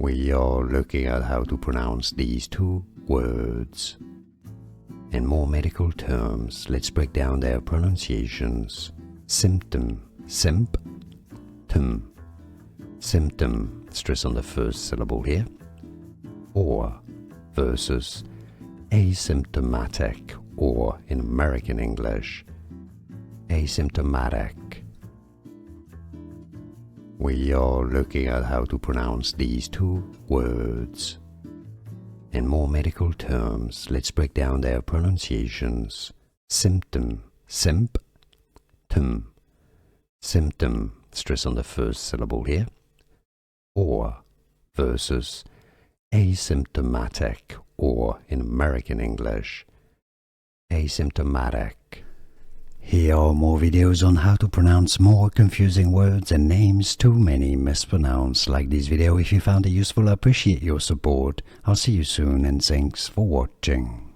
We are looking at how to pronounce these two words. In more medical terms, let's break down their pronunciations. Symptom, symptom, symptom, stress on the first syllable here, or versus asymptomatic, or in American English, asymptomatic. We are looking at how to pronounce these two words. In more medical terms, let's break down their pronunciations. Symptom, symptom, symptom, stress on the first syllable here, or versus asymptomatic, or in American English, asymptomatic. Here are more videos on how to pronounce more confusing words and names too many mispronounced. Like this video if you found it useful. I appreciate your support. I'll see you soon and thanks for watching.